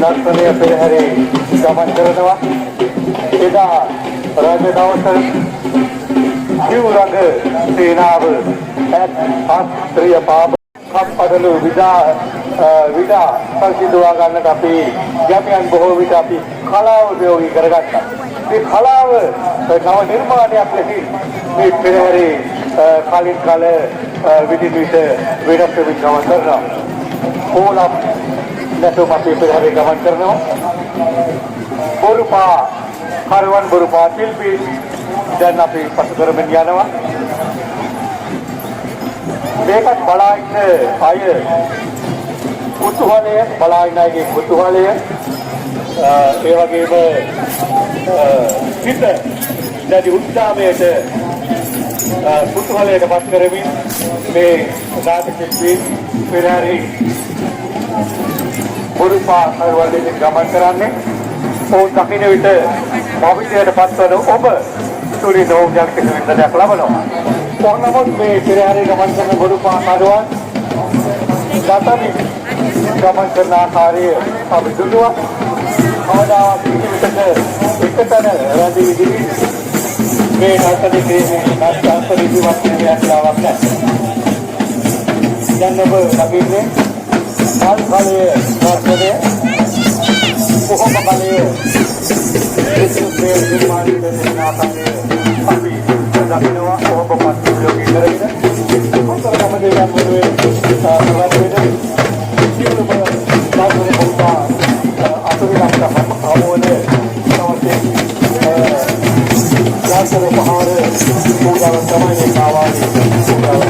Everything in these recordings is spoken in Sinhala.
දර්ශනය පෙරහැරේ ගමන් කරනවා. එදා රාජ දවස ජීවරංග සේනාව ආස්ත්‍රීය පාප කප්පදලු විඩා සංසිඳවා ගන්නට අපි යමියන් බොහෝ විට අපි කලාව ප්‍රයෝගී කරගත්තා. මේ කලාව නව නිර්මාණයක් ලෙසින් මේ පෙරහැරේ කලින් කල විවිධ වෙනස් වෙමින් ගමන් කරනවා. ඕලම් නැතුව අපි පෙරහැරේ ගමන් කරනවා. බොරුපා කරවන් බොරුපා ශිල්පී දැන් අපි පසු කරමින් යනවා. මේකත් බලා ඉන්න අය කුතුහලය බලා ඉන්න අයගේ කුතුහලය ඒ වගේම හිත දැඩි උත්සාහයට කුතුහලයට පත් කරමින් මේ නාටක ශිල්පී පෙරහැරේ බොරුපා කරවන් දෙමින් ගමන් කරන්නේ. ඔවුන් දකින්න විට භවිෂයට පත්වන ඔබ තුලින් ඔවුන් යම් වින්දනයක් ලබනවා. කොහොමද මේ පෙරහැරේ ගමන් කරන බොරුපා කරවන් ගතමි ගමන් කරන ආකාරය අපි දුටුවා. කවදාවත් කිසිවිටක එකතැන රැඳී ඉදිරි මේ නාටකයේ නාට්‍යාන්තරික වස්තුවක් ලාවක් නැහැ. දැන් ඔබ දකින්නේ කාලයේ නාටකයේ කොහොම බලයේ විශ්වයේ නිර්මාණය වෙන ආකාරය අපි දකිනවා. ඔබ පස්සේ කරගෙන කොතන තමයි යන්නේ සමහරවිට සියලුම නාටක පොතා අතුරු ලක්ෂණ අවෝනේ තමයි නාටක පහර පොඩා තමයි කාවාලි පොඩා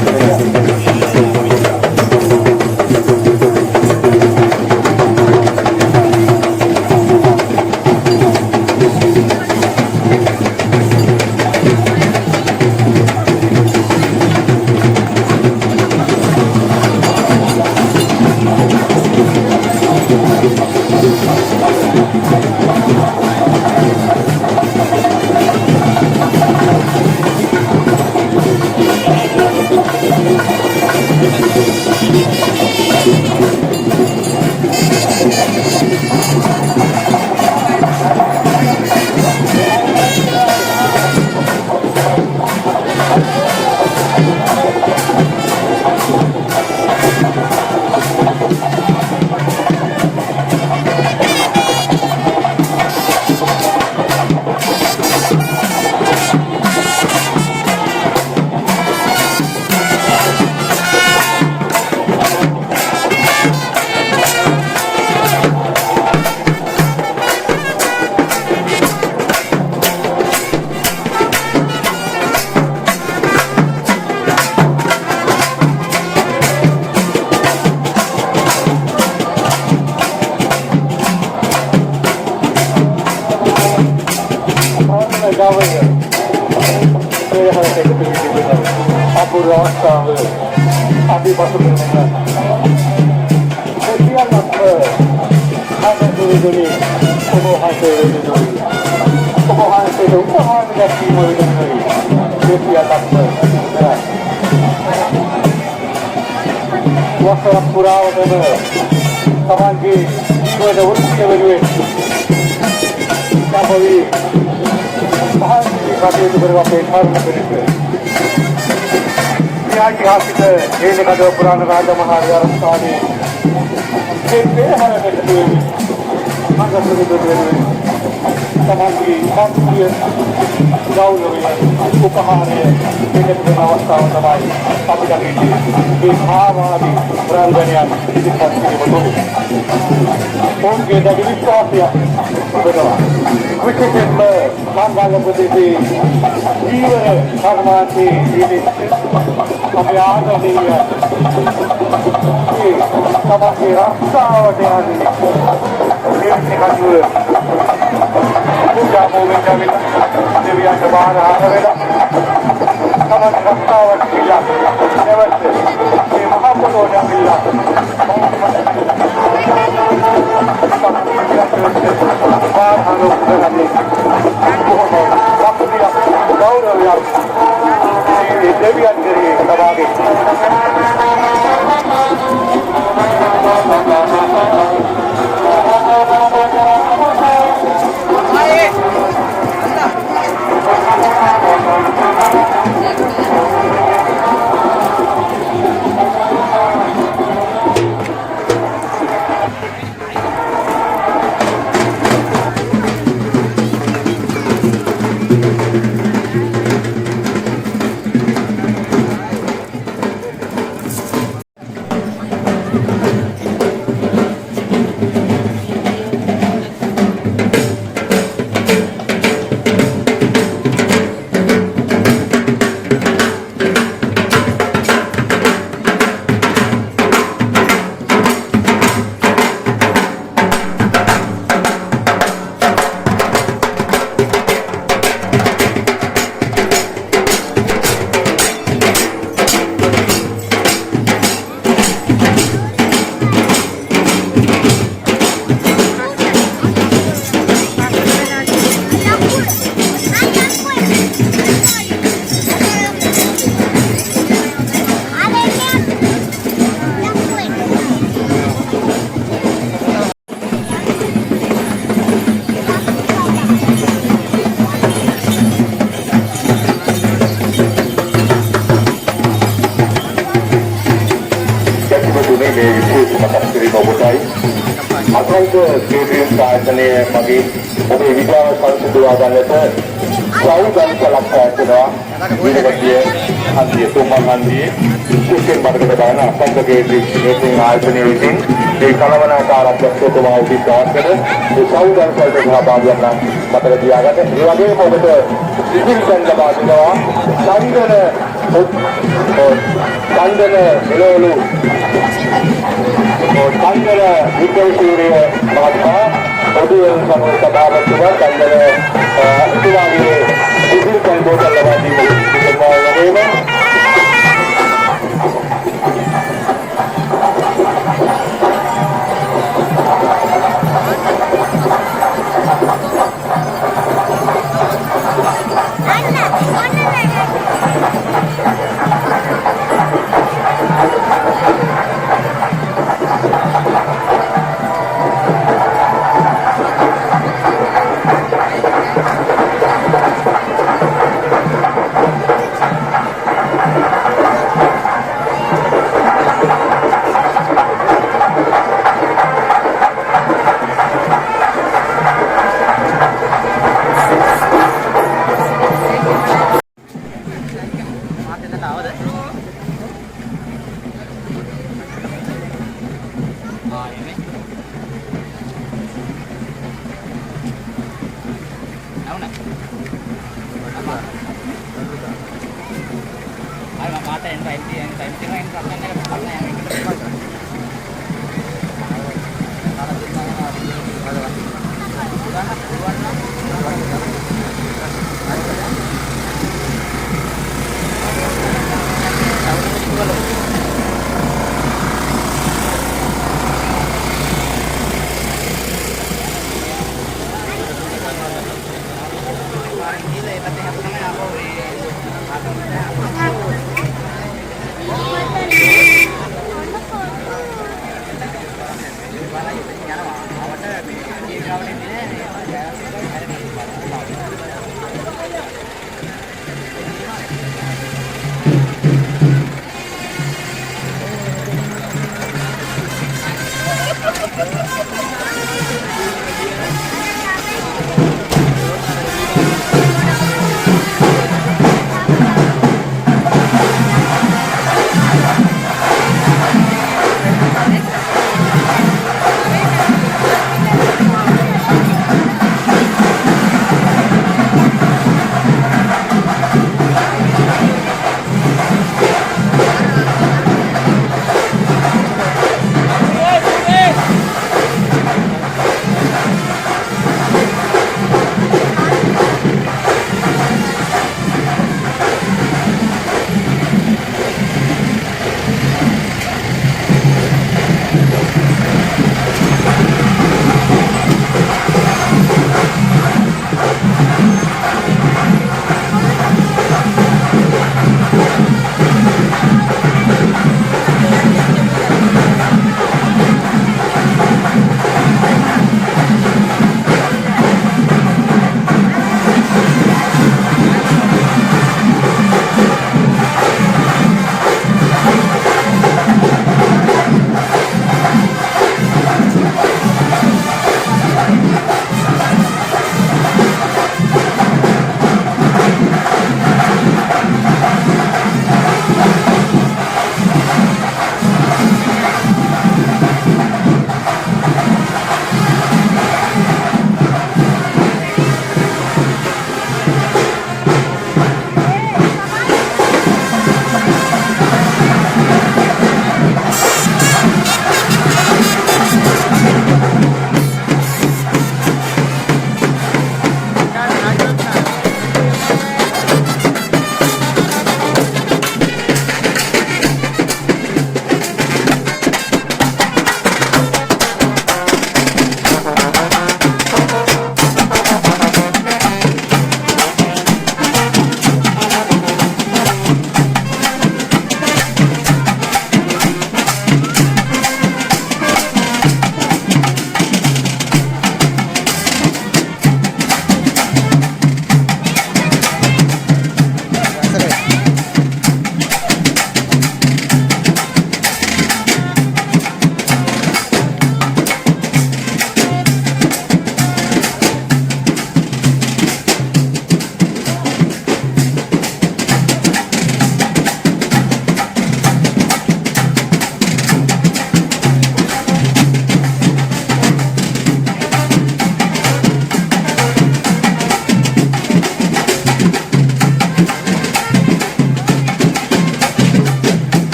අපි පසු කරනවා. සියල්ලම හදතුරුදුනි ඔබ හාසේ උපහාර ගැනීම වෙනුයි. වසර පුරාවටම තමන්ගේ ජීවිත වෘත්තිය වෙනුවෙන් සාපවි මහත් කටයුතු කරන අපේ කර්ම පිළිවෙල ऐतिहासिक हेलगढ़ पुराण राजा महाराजा स्थानी සුදුසු තමන්ගේ සම්පූර්ණ ගෞරවය උපහාරය දෙන අවස්ථාව තමයි අපිට ලැබෙන්නේ. මේ භාවාදී ප්‍රාන්දනයන් ඉදිරිපත් කිරීම ඔවුන්ගේ දැඩි විශ්වාසය තිබෙනවා. විශේෂයෙන්ම සංගාල ප්‍රදේශයේ ජීවන කර්මාන්තයේ ජීවිත අපේ ආදරණීය තමන්ගේ රස්සාවට යන්නේ මේ කටයුතු पूजा मोमेंट में देविया के बाहर आ रहे हैं समझ रस्तावट मिला नमस्ते ये महापुरुषों ने मिला बाहर हम लोग करने बहुत गौरव यार ये देविया के दबागे केंद्रीय आयतने मगे अभी विचार संसदवादालत सौदन कलक्टर वीरवतीय हाथी सोमा गांधी कुशन बरकदान असंख्य केंद्रीय आयतने विधिन ये कलवनाकार अध्यक्षतुमा उद्दिष्टाकर सौदन सहभागियां पत्र दिया गया है ये आगे मोहम्मद सिविल संघबादिनवा चंदन विलोलु चंदन विक्रमसूर्य महात्मा पदुवन सभापतिवा चंदन इतवागे civil संघबादी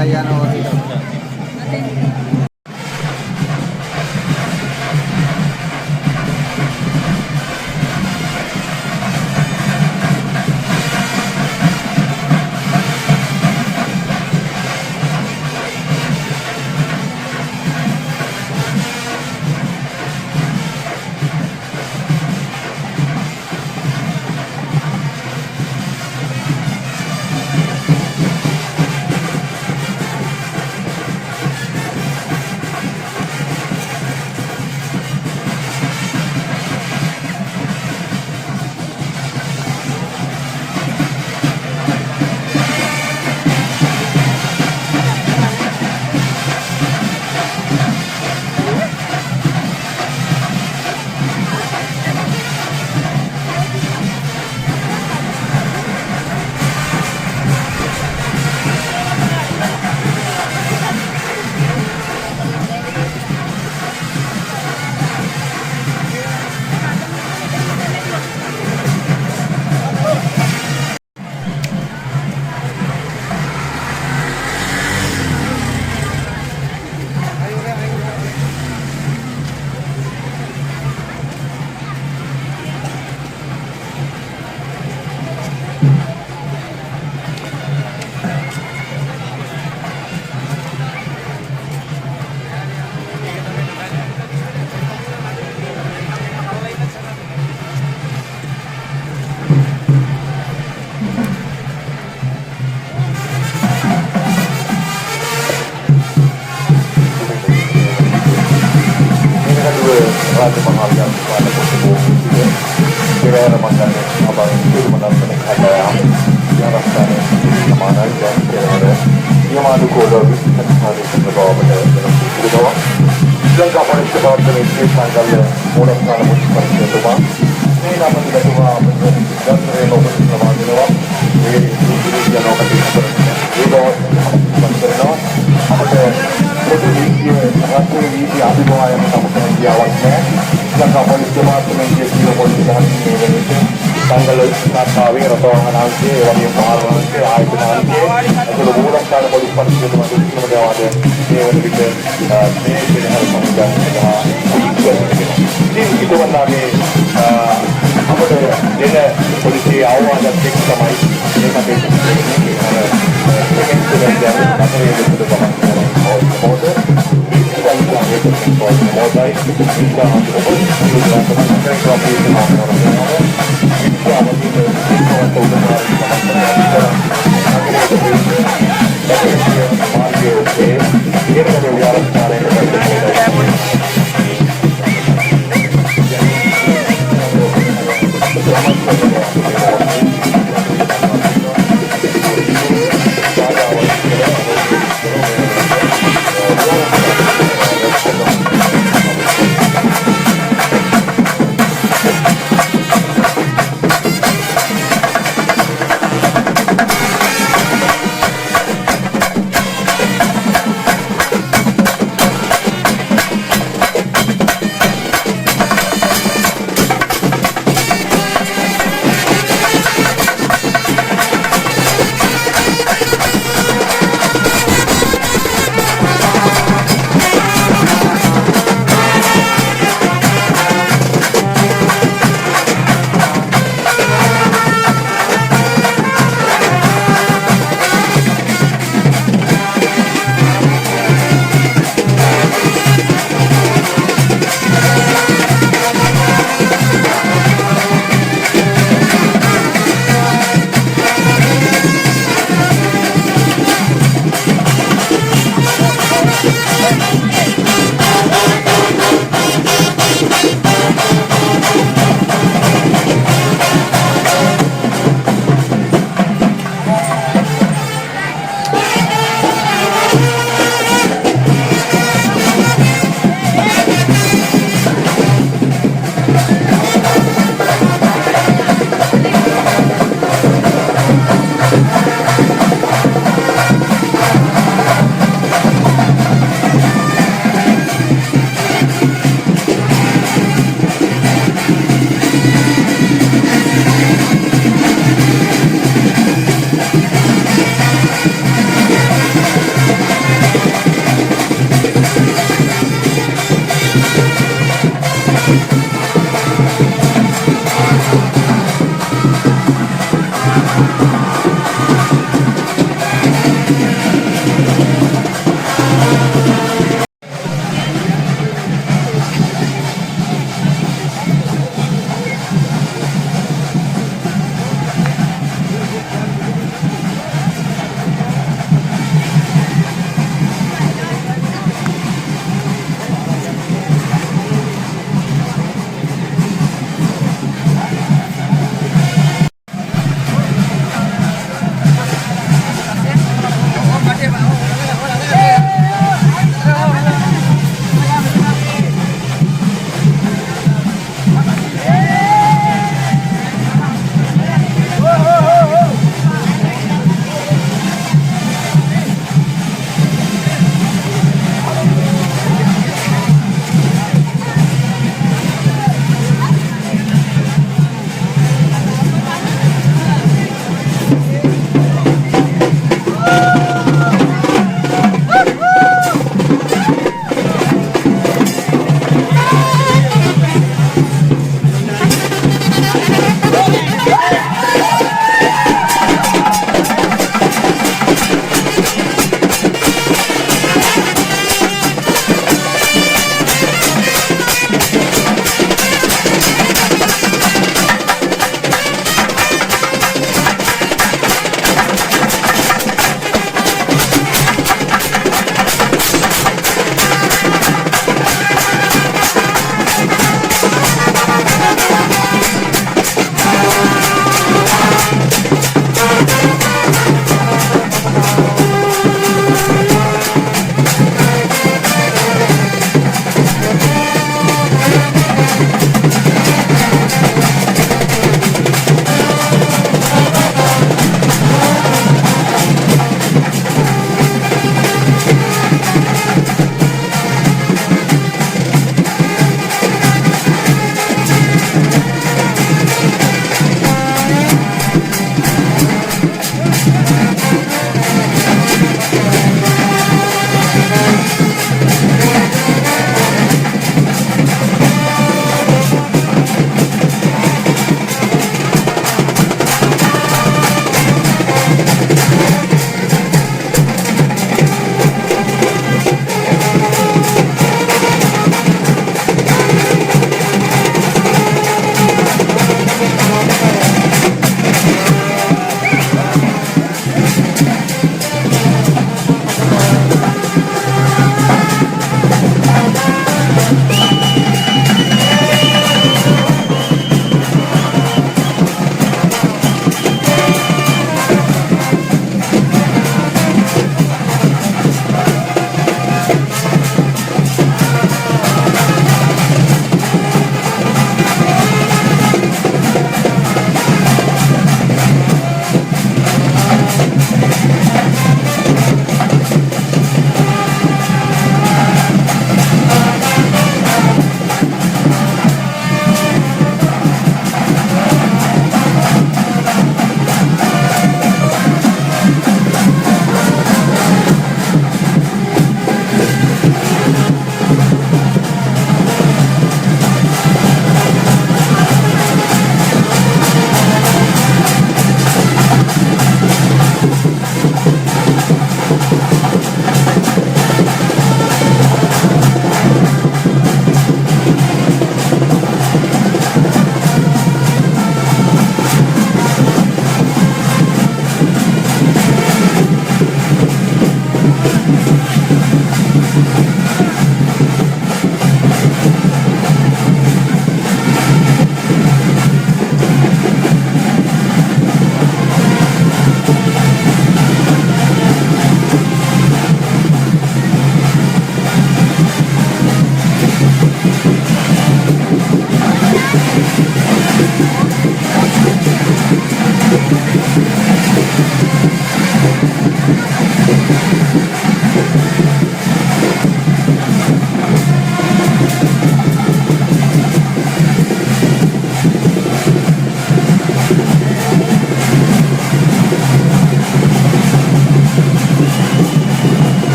Gayano dito. Raja penghargaan kepada Kosovo kira-kira mengenai abang itu mendapat hadiah yang rasanya keamanan dan kira-kira yang mahu kalau bisa hari sebelum dalam buku doa dan kapan sebab terjadi tanggal mulai tanggal muncul itu bang ini nama kita cuma dan terima kasih selamat doa ini yang akan kita doa menterima ada rasa ini abiboa yang kita di awalnya dan kapal Jemaat Pengajian Polisi di Indonesia tanggal 4 Februari atau nanti yang baru nanti itu nanti itu bulan tahun polisi pada Jemaat itu ada yang kita ini harus menjaga ini itu menjadi apa dia dia polisi awal dan cek sama ini kata ini karena ini sudah jadi materi yang sudah bahas dan kita itu mulai kita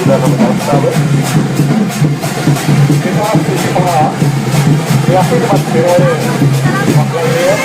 sudah sama-sama. Kita harus sekolah. Dia dapat berada makanya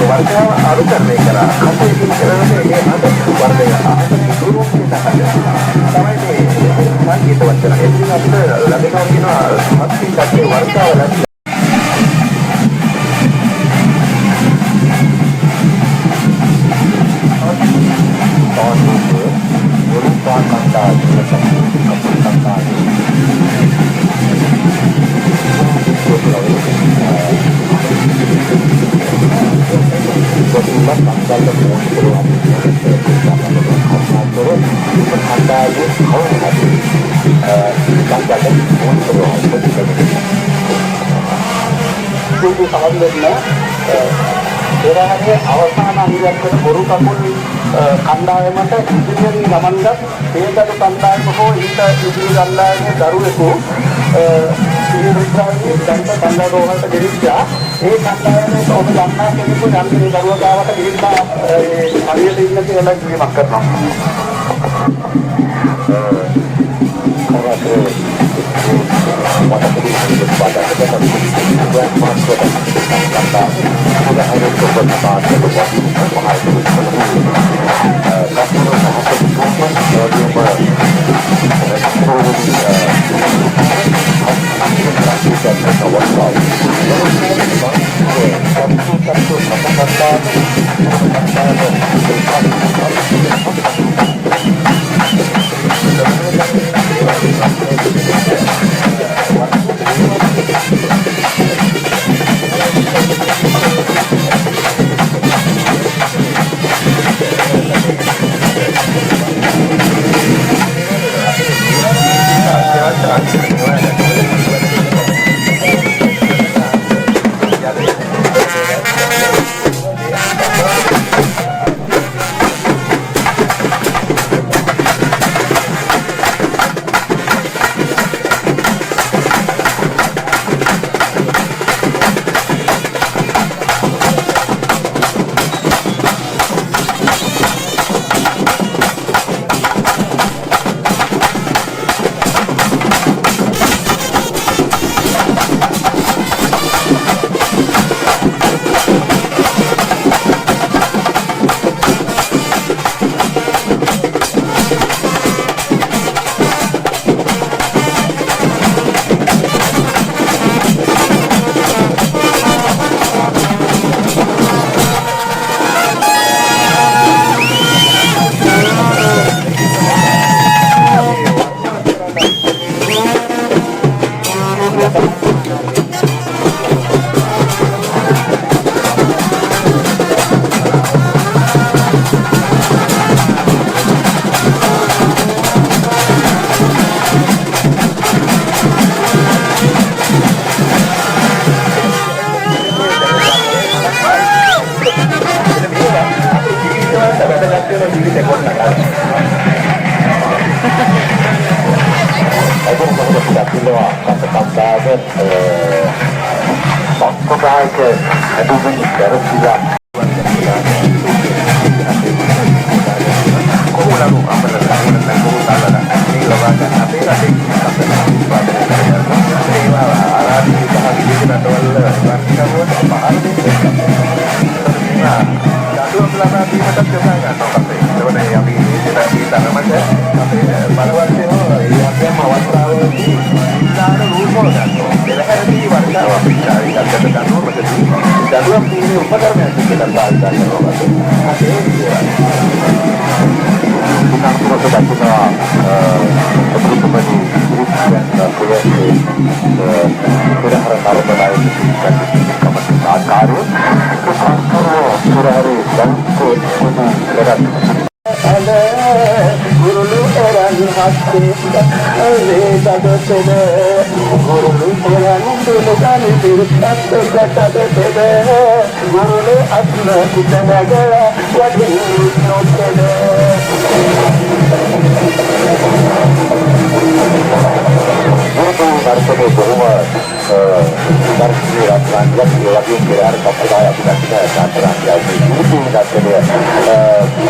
වර්ෂාව අනුකරණය කරා කටයුතු කරනකොට ඒ අද වර්ධය ආසනයේ දුරුකින් තමයි මේ සංකේත වචන එදින අපිට ලැබෙනවා කියන අත්‍යන්තයේ වර්ෂාව ලැබෙනවා ඒරහනේ අවසාන අංගයක් වෙන බොරු කකුල් කණ්ඩායමට ඉදිරියෙන් ගමන්ගත් ඒකට කණ්ඩායම හෝ ඊට ඉදිරි කණ්ඩායමේ දරුවෙකු ඉදිරියෙන් දැන්ට කණ්ඩායමකට ගෙනිච්චා ඒ කණ්ඩායමේ ඔබ දන්නා කෙනෙකු නම් මේ දරුවා ගාවට ගිහිල්ලා ඒ හරියට ඉන්න කියලා කිව්වක් කරනවා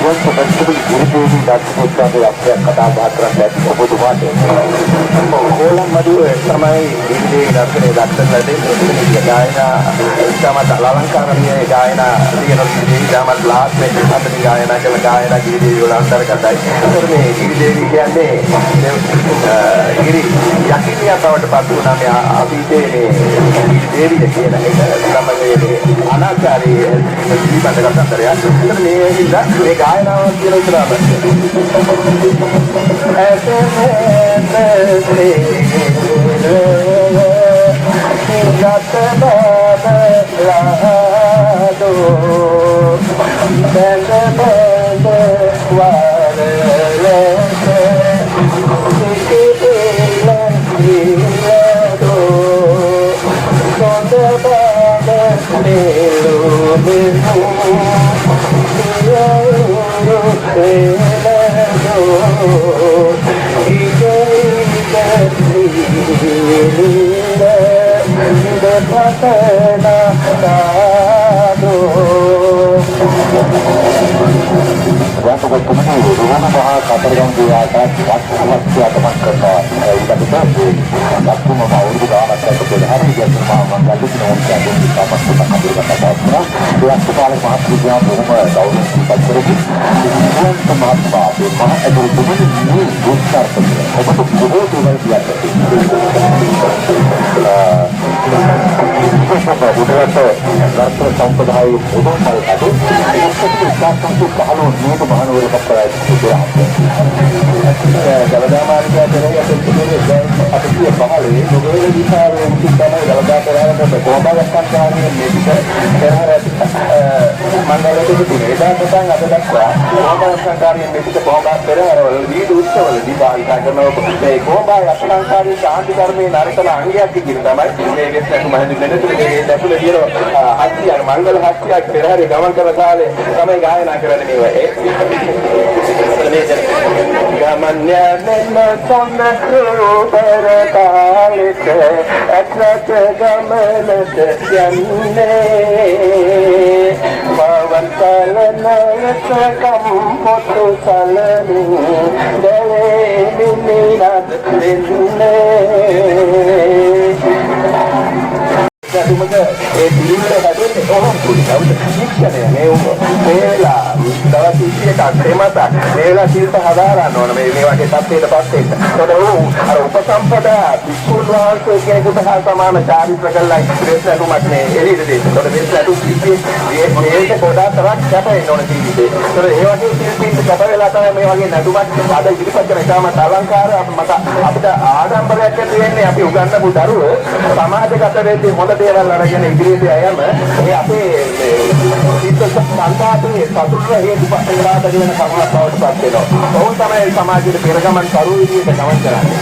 ජීවන්ත ප්‍රතිපල ගුරුතුමනි දක්ෂතාවයේ අපේ කතා බහ කරන්න ඔබතුමාට කොලම් මදුවේ තමයි ඉන්නේ දර්ශනේ දක්ෂතාවයේ ප්‍රතිපල ගායනා තමයි අලංකාරණීය ගායනා තියෙන විදිහේ තමයි ලාස්ට් එකේ අපේ ගායනා කළ ගායනා ගීතය වල අන්තර්ගතයි. ඒතර මේ ගිරිදේවි කියන්නේ ගිරි යකිනියා බවට පත් වුණා මේ අතීතයේ මේ ගිරිදේවිය කියන එක තමයි අනාචාරී ජීවිත කතාන්තරය. ඒතර මේ ගායනාව කියලා විතරම संप्रदाय मंगल हास्य पेरहरी गमन कर साले समय गायना करने में है गमन्य निम संदो पर तालिक अक्षत गमन जन्ने पवन तल नयस कम पुतु सलनी दले निरात दिन्ने ඒ පිළිවෙල හැදෙන්නේ කොහොමද කියලා ශික්ෂණය මේලා දවස් 20ක් එමත මේලා සිල්ප හදාරන්න ඕන මේ වගේ තත්ත්වයකටපත් වෙන්න. ඒකට අර උපසම්පදා විසුණු වහන්සේ කෙනෙකුට හා සමාන චාරිත්‍ර කළා ඉස්රේලතුමත් මේ එළියට දෙන්න. ඒකට වෙස්ලතු කිව්වේ මේක පොඩාතරක් කැපෙන්න ඕන ජීවිතේ. ඒකට ඒ වගේ සිල්පීත් කැප වෙලා තමයි මේ වගේ නඩුමත් අද ඉදිරිපත් කරන ඉතාමත් අලංකාර අපිට ආඩම්බරයක් ඇති වෙන්නේ අපි උගන්වපු දරුවෝ සමාජගත වෙද්දී හොඳ දේවල් අරගෙන ඉදිරියට යෑම ඒ අපේ සිත් සංකාතයේ සතුටේ හේතු පස්සෙන්ලාට වෙන කමක් බවට පත් වෙනවා. ඔවුන් තමයි සමාජයේ පෙරගමන් කරු විදිහට ගමන් කරන්නේ.